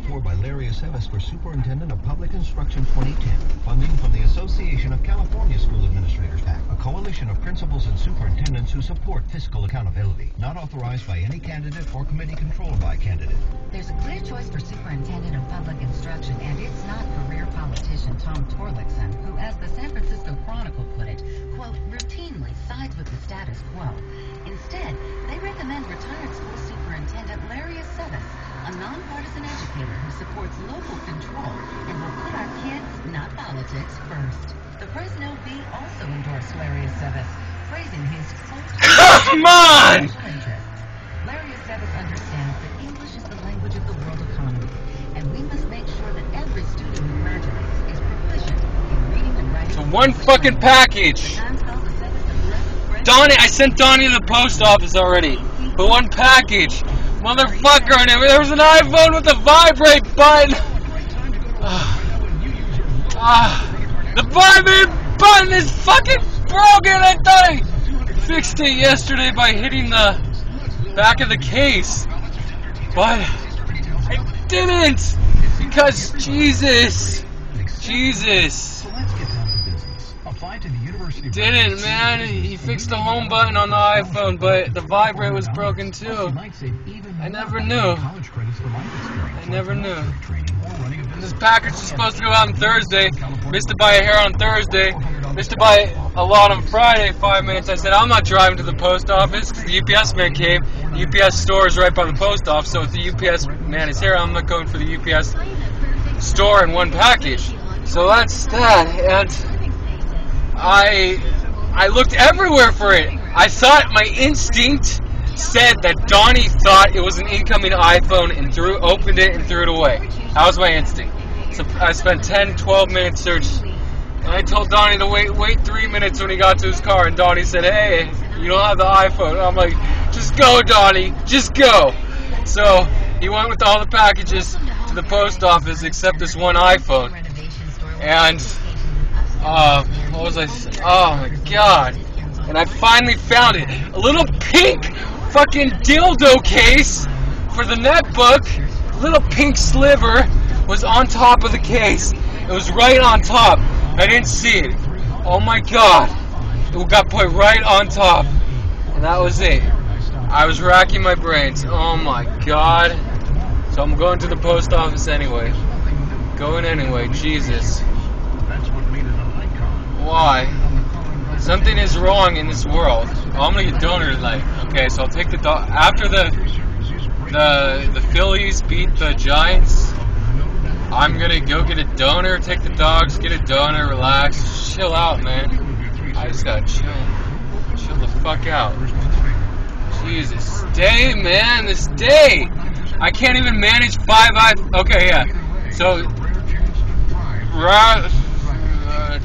for by Larry Aceves for Superintendent of Public Instruction 2010. Funding from the Association of California School Administrators PAC, a coalition of principals and superintendents who support fiscal accountability. Not authorized by any candidate or committee controlled by candidate. There's a clear choice for Superintendent of Public Instruction, and it's not career politician Tom Torlakson, who, as the San Francisco Chronicle put it, quote, routinely sides with the status quo. Instead, they recommend retired school superintendent Larry Aceves, a nonpartisan educator who supports local control and will put our kids, not politics, first. The Fresno Bee also endorsed Larry Aceves, praising his Come on! interests. Larry Aceves understands that English is the language of the world economy, and we must make sure that every student who graduates is proficient in reading and writing. It's one fucking package. Donnie, I sent Donnie to the post office already. But one package. Motherfucker, and there was an iPhone with a vibrate button. The vibrate button is fucking broken. I thought I fixed it yesterday by hitting the back of the case. But I didn't. Because Jesus. Didn't, man. He fixed the home button on the iPhone, but the vibrate was broken too. I never knew. And this package was supposed to go out on Thursday. Missed it by a hair on Thursday. Missed it by a lot on Friday, 5 minutes. I said, I'm not driving to the post office because the UPS man came. The UPS store is right by the post office, so if the UPS man is here, I'm not going for the UPS store in one package. So that's that, and I looked everywhere for it. I thought my instinct said that Donnie thought it was an incoming iPhone and opened it and threw it away. That was my instinct. So I spent 10, 12 minutes searching. And I told Donnie to wait 3 minutes when he got to his car, and Donnie said, hey, you don't have the iPhone. And I'm like, just go, Donnie, just go. So he went with all the packages to the post office except this one iPhone. And what was I saying? Oh my god. And I finally found it. A little pink fucking dildo case for the netbook. A little pink sliver was on top of the case. It was right on top. I didn't see it. Oh my god. It got put right on top. And that was it. I was racking my brains. Oh my god. So I'm going to the post office anyway. Going anyway. Jesus. Why? Something is wrong in this world. Oh, I'm gonna get donor tonight. Okay, so I'll take the dog after the Phillies beat the Giants. I'm gonna go get a donor, take the dogs, get a donor, relax, chill out, man. I just gotta chill the fuck out. Jesus, day, man, this day. I can't even manage 5 Okay, yeah. So,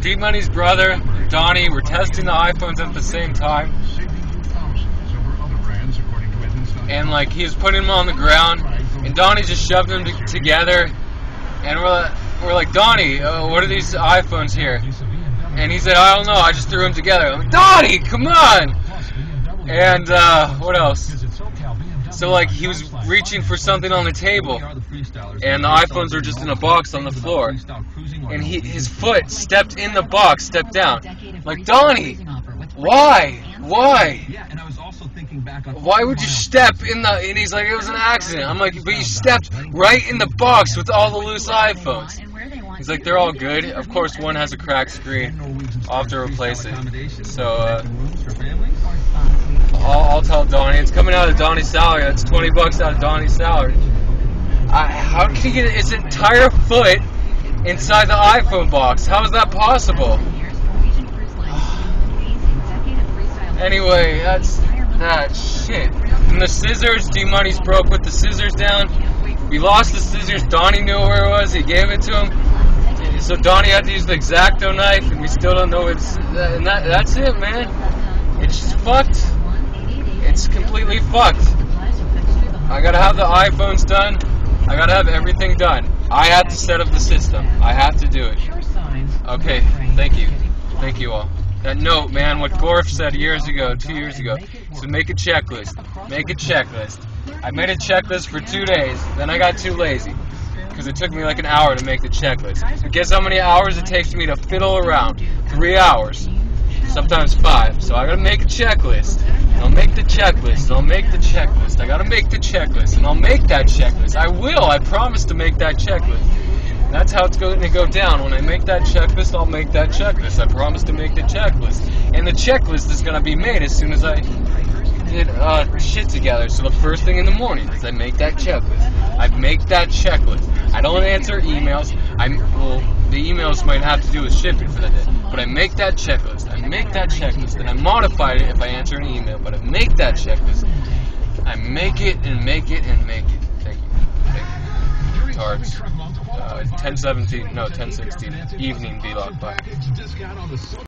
D-Money's brother, Donnie, were testing the iPhones at the same time. And, like, he was putting them on the ground, and Donnie just shoved them together. And we're like, Donnie, what are these iPhones here? And he said, I don't know, I just threw them together. I'm like, Donnie, come on! And, what else? So, like, he was reaching for something on the table, and the iPhones were just in a box on the floor. And his foot stepped in the box, stepped down. Like, Donnie, why? Why would you step in the... And he's like, it was an accident. I'm like, but you stepped right in the box with all the loose iPhones. He's like, they're all good. Of course, one has a cracked screen. I'll have to replace it. So, I'll tell Donnie. It's coming out of Donnie's salary. That's $20 out of Donnie's salary. How can he get his entire foot inside the iPhone box? How is that possible? Anyway, that's that shit. And the scissors, D-Money's broke with the scissors down. We lost the scissors. Donnie knew where it was. He gave it to him. So Donnie had to use the X-Acto knife, and we still don't know it's... And that's it, man. It's just fucked. It's completely fucked. I gotta have the iPhones done. I gotta have everything done. I have to set up the system. I have to do it. Okay, thank you. Thank you all. That note, man, what Gorf said 2 years ago, so make a checklist. Make a checklist. I made a checklist for 2 days, then I got too lazy. because it took me like an hour to make the checklist. But guess how many hours it takes me to fiddle around? 3 hours. Sometimes 5. So I gotta make a checklist. And I'll make the checklist. And I'll make the checklist. I gotta make the checklist. And I'll make that checklist. I will. I promise to make that checklist. That's how it's going to go down. When I make that checklist, I'll make that checklist. I promise to make the checklist. And the checklist is going to be made as soon as I get shit together. So the first thing in the morning is I make that checklist. I make that checklist. I don't answer emails. The emails might have to do with shipping for the day. But I make that checklist. I make that checklist. And I modify it if I answer an email. But I make that checklist. I make it and make it and make it. Thank you. Retards. 10:16 evening vlog. Bye.